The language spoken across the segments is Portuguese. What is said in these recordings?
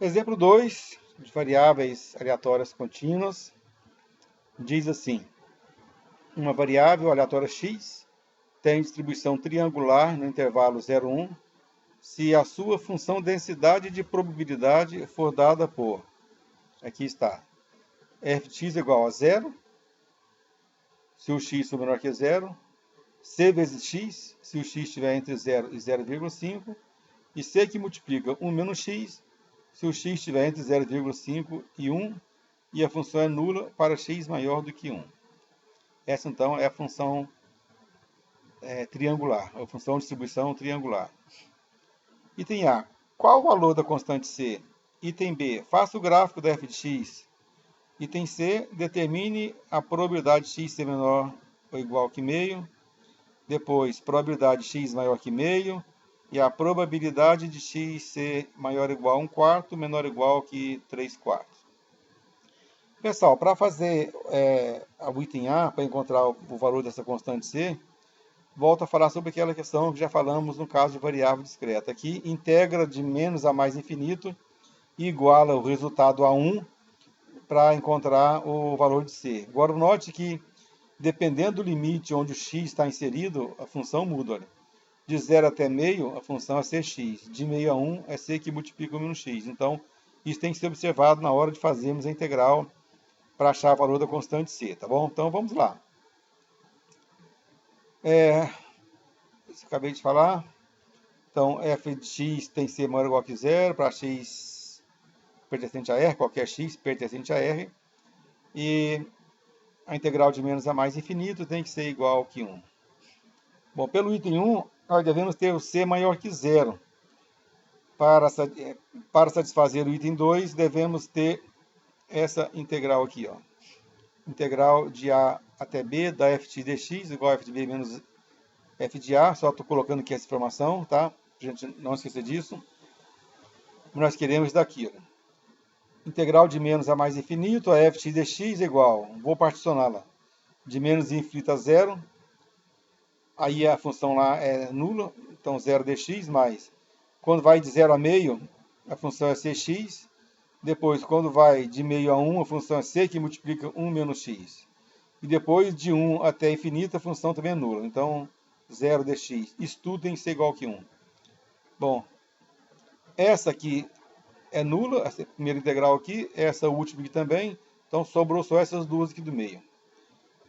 Exemplo 2 de variáveis aleatórias contínuas, diz assim: uma variável aleatória x tem distribuição triangular no intervalo 0, 1, se a sua função densidade de probabilidade for dada por, aqui está, f de x igual a 0, se o x for menor que 0, c vezes x, se o x estiver entre 0 e 0,5, e c que multiplica 1 menos x, se o x estiver entre 0,5 e 1, e a função é nula para x maior do que 1. Essa, então, é a função triangular, a função de distribuição triangular. Item A. Qual o valor da constante c? Item B. Faça o gráfico da f de x. Item C. Determine a probabilidade de x ser menor ou igual que meio. Depois, probabilidade de x maior que meio. E a probabilidade de x ser maior ou igual a 1/4, menor ou igual que 3/4. Pessoal, para fazer o item A, para encontrar o valor dessa constante c, volto a falar sobre aquela questão que já falamos no caso de variável discreta. Aqui, integra de menos a mais infinito e iguala o resultado a 1 para encontrar o valor de c. Agora, note que, dependendo do limite onde o x está inserido, a função muda. Olha. De 0 até meio, a função é cx. De meio a 1, é c que multiplica o menos x. Então, isso tem que ser observado na hora de fazermos a integral para achar o valor da constante c, tá bom? Então, vamos lá. Isso que eu acabei de falar. Então, f de x tem que ser maior ou igual que 0 para x pertencente a R, qualquer x pertencente a R. E a integral de menos a mais infinito tem que ser igual que 1. Bom, pelo item 1, nós devemos ter o c maior que 0. Para satisfazer o item 2, devemos ter essa integral aqui, ó. Integral de a até b da f de dx igual a f de b menos f de a. Só estou colocando aqui essa informação, tá? Para a gente não esquecer disso. Nós queremos isso daqui, ó. Integral de menos a mais infinito, a f de dx igual, vou particioná-la, de menos infinito a 0. Aí a função lá é nula, então 0 dx, mais, quando vai de 0 a meio, a função é cx. Depois, quando vai de meio a 1, a função é c, que multiplica 1 menos x. E depois, de 1 até infinito, a função também é nula. Então, 0 dx. Isso tudo tem que ser igual que 1. Bom, essa aqui é nula, essa primeira integral aqui, essa última aqui também. Então, sobrou só essas duas aqui do meio.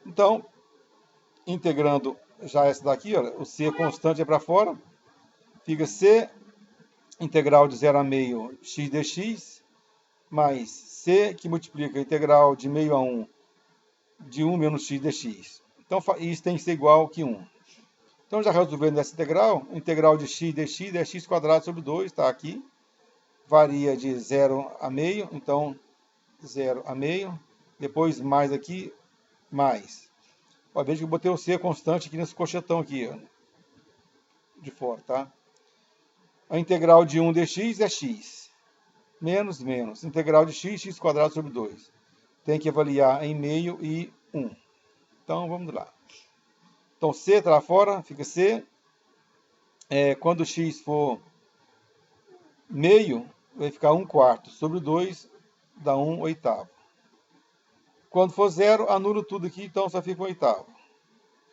Então, integrando já essa daqui, olha, o c constante é para fora. Fica c integral de 0 a meio x dx, mais c que multiplica a integral de meio a 1 de 1 menos x dx. Então, isso tem que ser igual que 1. Então, já resolvendo essa integral de x dx é x quadrado sobre 2, está aqui. Varia de 0 a meio, então 0 a meio. Depois mais aqui, mais. Ó, veja que eu botei o c constante aqui nesse colchetão aqui, ó, de fora, tá? A integral de 1 dx é x. Menos, menos. Integral de x, x quadrado sobre 2. Tem que avaliar em meio e 1. Então, vamos lá. Então, c está lá fora, fica c. Quando x for meio, vai ficar 1/4 sobre 2, dá 1/8. Quando for 0, anulo tudo aqui, então só fica 1/8.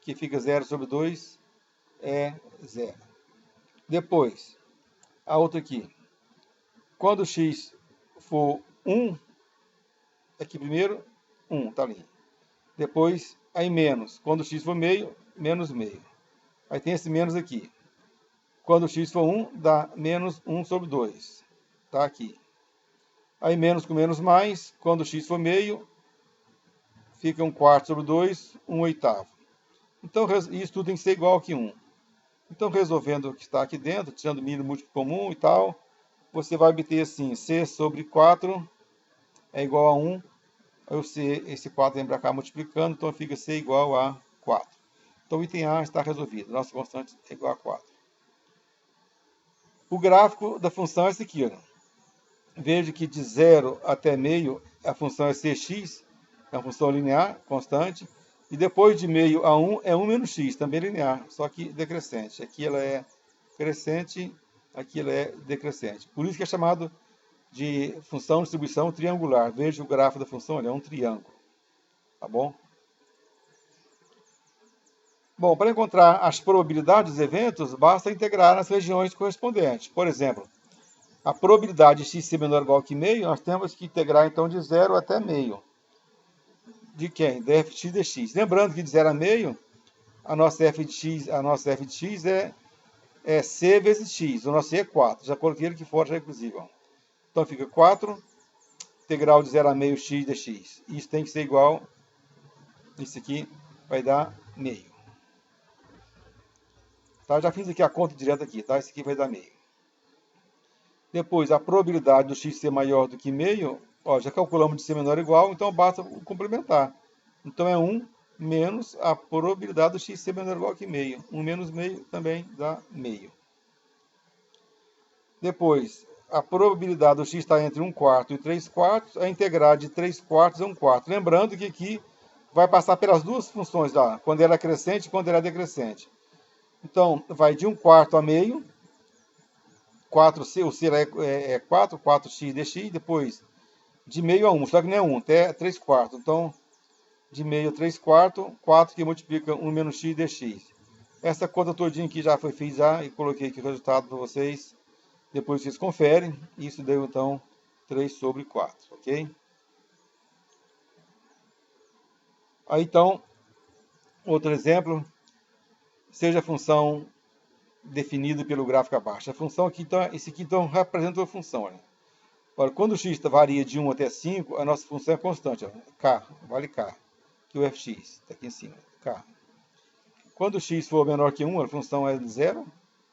Que fica 0 sobre 2 é 0. Depois, a outra aqui. Quando x for 1, aqui primeiro, 1, tá ali. Depois, aí menos. Quando x for meio, menos meio. Aí tem esse menos aqui. Quando x for 1, dá menos 1 sobre 2. Tá aqui. Aí menos com menos mais. Quando x for meio, fica 1/4 sobre 2, 1/8. Então, isso tudo tem que ser igual que 1. Então, resolvendo o que está aqui dentro, tirando o mínimo múltiplo comum e tal, você vai obter assim, c sobre 4 é igual a 1. Aí esse 4 vem para cá multiplicando, então fica c igual a 4. Então, o item A está resolvido. Nossa constante é igual a 4. O gráfico da função é esse aqui. Ó. Veja que de 0 até meio, a função é cx, é uma função linear, constante. E depois de meio a 1 é 1 menos x, também linear, só que decrescente. Aqui ela é crescente, aqui ela é decrescente. Por isso que é chamado de função de distribuição triangular. Veja o gráfico da função, ele é um triângulo. Tá bom? Bom, para encontrar as probabilidades dos eventos, basta integrar nas regiões correspondentes. Por exemplo, a probabilidade de x ser menor ou igual que meio, nós temos que integrar então de 0 até meio. De quem? Da f de x dx. Lembrando que de 0 a meio, a nossa f de x é c vezes x. O nosso c é 4. Já coloquei ele aqui fora, já é inclusive. Então fica 4, integral de 0 a meio x dx. Isso tem que ser igual, isso aqui vai dar meio. Tá? Já fiz aqui a conta direta aqui, tá? Isso aqui vai dar meio. Depois, a probabilidade do x ser maior do que meio, ó, já calculamos de ser menor ou igual, então basta complementar. Então é 1 menos a probabilidade do x ser menor ou igual que meio. 1 menos meio também dá meio. Depois, a probabilidade do x estar entre 1/4 e 3/4, a integrar de 3/4 a 1/4. Lembrando que aqui vai passar pelas duas funções, lá, quando ela é crescente e quando ela é decrescente. Então, vai de 1/4 a meio, 4c, o c é 4, 4x dx, depois de meio a 1, só que não é 1, até 3/4. Então, de meio a 3/4, 4 que multiplica 1 menos x dx. Essa conta todinha aqui já foi feita e coloquei aqui o resultado para vocês. Depois vocês conferem. Isso deu, então, 3/4, ok? Aí, então, outro exemplo, seja a função definida pelo gráfico abaixo. A função aqui, então, esse aqui, então, representa uma função, olha. Ora, quando o x varia de 1 até 5, a nossa função é constante, ó, k, vale k, que o fx, está aqui em cima, k. Quando o x for menor que 1, a função é 0,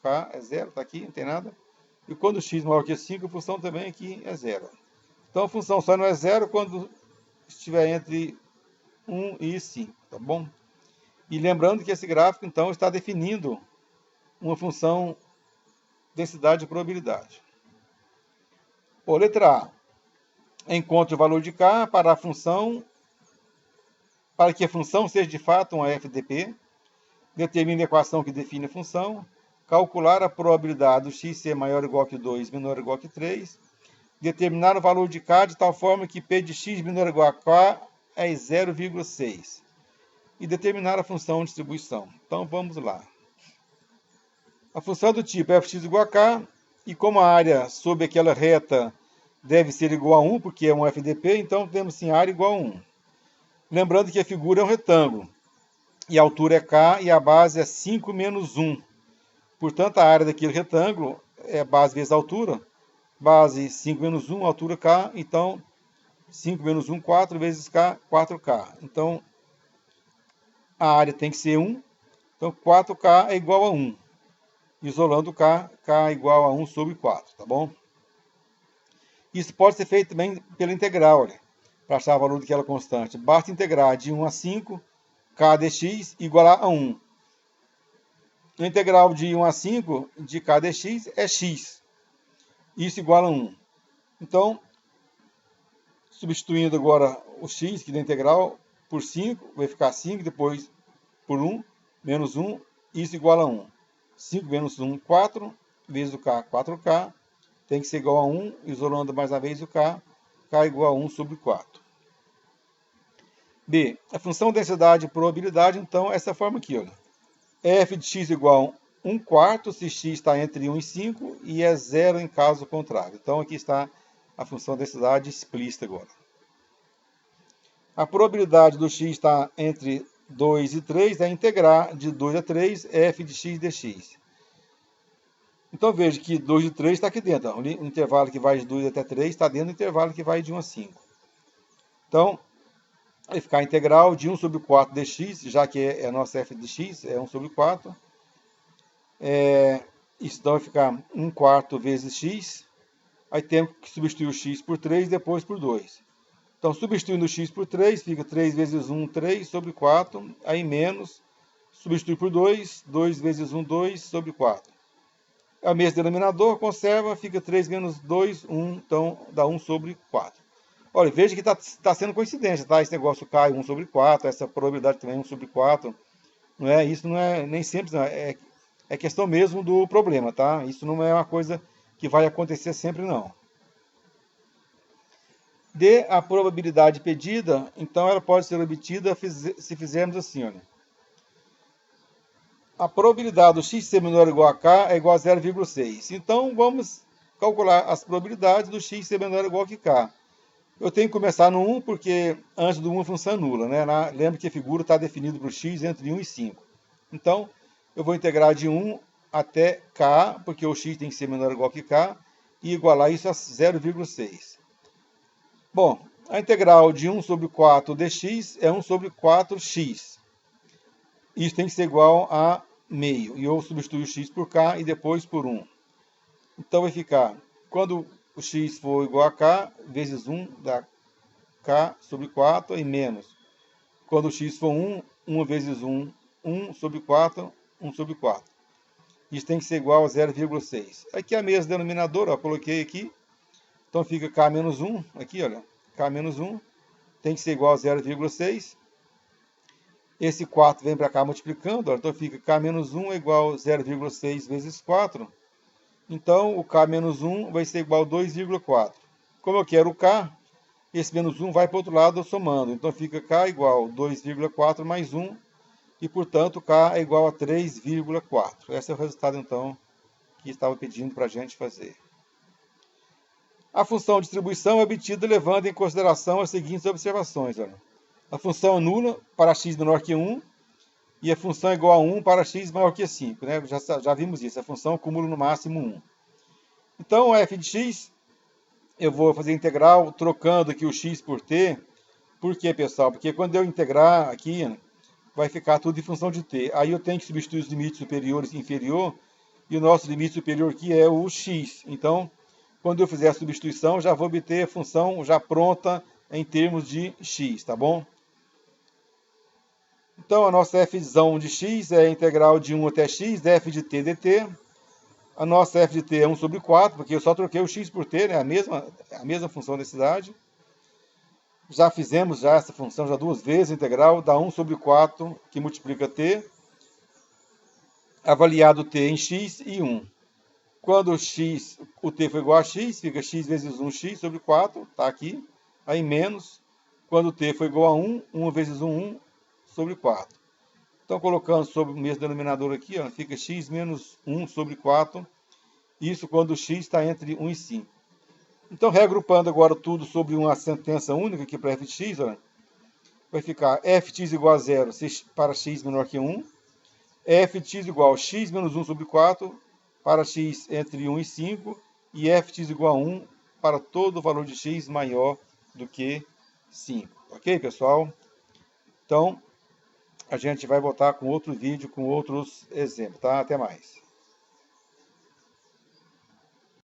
k é 0, está aqui, não tem nada. E quando o x maior que 5, a função também aqui é 0. Então a função só não é 0 quando estiver entre 1 e 5, tá bom? E lembrando que esse gráfico, então, está definindo uma função densidade de probabilidade. Bom, letra A. Encontre o valor de k para a função, para que a função seja de fato uma FDP. Determine a equação que define a função. Calcular a probabilidade do x ser maior ou igual que 2, menor ou igual que 3. Determinar o valor de k de tal forma que p de x menor ou igual a k é 0,6. E determinar a função de distribuição. Então vamos lá. A função do tipo fx igual a k, e como a área sob aquela reta deve ser igual a 1, porque é um FDP, então temos sim área igual a 1. Lembrando que a figura é um retângulo, e a altura é k, e a base é 5 menos 1. Portanto, a área daquele retângulo é base vezes altura. Base 5 menos 1, altura k, então 5 menos 1, 4 vezes k, 4k. Então, a área tem que ser 1, então 4k é igual a 1. Isolando k, k é igual a 1 sobre 4, tá bom? Isso pode ser feito também pela integral, olha, para achar o valor daquela constante. Basta integrar de 1 a 5, k dx igual a 1. A integral de 1 a 5 de k dx é x. Isso igual a 1. Então, substituindo agora o x, que da integral, por 5, vai ficar 5, depois por 1, menos 1, isso igual a 1. 5 menos 1, 4, vezes o k, 4k, tem que ser igual a 1, isolando mais uma vez o k, k igual a 1 sobre 4. B, a função densidade e probabilidade, então, é essa forma aqui, olha. F de x igual a 1/4 se x está entre 1 e 5 e é 0 em caso contrário. Então, aqui está a função densidade explícita agora. A probabilidade do x estar entre 2 e 3 é integrar de 2 a 3 f de x dx. Então, veja que 2 e 3 está aqui dentro. Ó. O intervalo que vai de 2 até 3 está dentro do intervalo que vai de 1 a 5. Então, vai ficar a integral de 1 sobre 4 dx, já que é a nossa f de x, é 1 sobre 4. Isso então vai ficar 1/4 vezes x. Aí temos que substituir o x por 3, depois por 2. Então, substituindo o x por 3, fica 3 vezes 1, 3 sobre 4. Aí menos, substitui por 2, 2 vezes 1, 2 sobre 4. É o mesmo denominador, conserva, fica 3 menos 2, 1, então dá 1 sobre 4. Olha, veja que está sendo coincidência, tá? Esse negócio cai 1 sobre 4, essa probabilidade também é 1 sobre 4. Não é, isso não é nem sempre, não, é questão mesmo do problema, tá? Isso não é uma coisa que vai acontecer sempre, não. dê a probabilidade pedida, então ela pode ser obtida se fizermos assim, olha. A probabilidade do x ser menor ou igual a k é igual a 0,6. Então, vamos calcular as probabilidades do x ser menor ou igual a k. Eu tenho que começar no 1, porque antes do 1 a função é nula, né? Lembra que a figura está definida para o x entre 1 e 5. Então, eu vou integrar de 1 até k, porque o x tem que ser menor ou igual que k, e igualar isso a 0,6. Bom, a integral de 1 sobre 4 dx é 1 sobre 4x. Isso tem que ser igual a meio. E eu substituo o x por k e depois por 1. Então vai ficar, quando o x for igual a k, vezes 1 dá k sobre 4 e menos. Quando o x for 1, 1 vezes 1, 1 sobre 4, 1 sobre 4. Isso tem que ser igual a 0,6. Aqui é a mesma denominadora, ó, coloquei aqui. Então fica k menos 1, aqui, olha, k menos 1 tem que ser igual a 0,6. Esse 4 vem para cá multiplicando, ó, então fica k menos 1 é igual a 0,6 vezes 4. Então, o k menos 1 vai ser igual a 2,4. Como eu quero o k, esse menos 1 vai para o outro lado somando. Então, fica k igual a 2,4 mais 1. E, portanto, k é igual a 3,4. Esse é o resultado, então, que estava pedindo para a gente fazer. A função de distribuição é obtida levando em consideração as seguintes observações. Olha. A função é nula para x menor que 1 e a função é igual a 1 para x maior que 5. Né? Já vimos isso, a função acumula no máximo 1. Então, f de x, eu vou fazer integral trocando aqui o x por t. Por quê, pessoal? Porque quando eu integrar aqui, vai ficar tudo em função de t. Aí eu tenho que substituir os limites superiores e inferior, e o nosso limite superior aqui é o x. Então, quando eu fizer a substituição, já vou obter a função já pronta em termos de x, tá bom? Então, a nossa f de x é a integral de 1 até x, f de t dt. A nossa f de t é 1 sobre 4, porque eu só troquei o x por t, né? A mesma função da cidade. Já fizemos essa função já 2 vezes, integral dá 1 sobre 4, que multiplica t, avaliado t em x e 1. Quando o t for igual a x, fica x vezes 1x sobre 4, está aqui. Aí menos, quando o t for igual a 1, 1 vezes 1 sobre 4. Então, colocando sobre o mesmo denominador aqui, ó, fica x menos 1 sobre 4. Isso quando o x está entre 1 e 5. Então, reagrupando agora tudo sobre uma sentença única aqui para f de x, ó, vai ficar f de x igual a 0 para x menor que 1. F de x igual a x menos 1 sobre 4 para x entre 1 e 5. E f de x igual a 1 para todo o valor de x maior do que 5. Ok, pessoal? Então, a gente vai voltar com outro vídeo, com outros exemplos, tá? Até mais.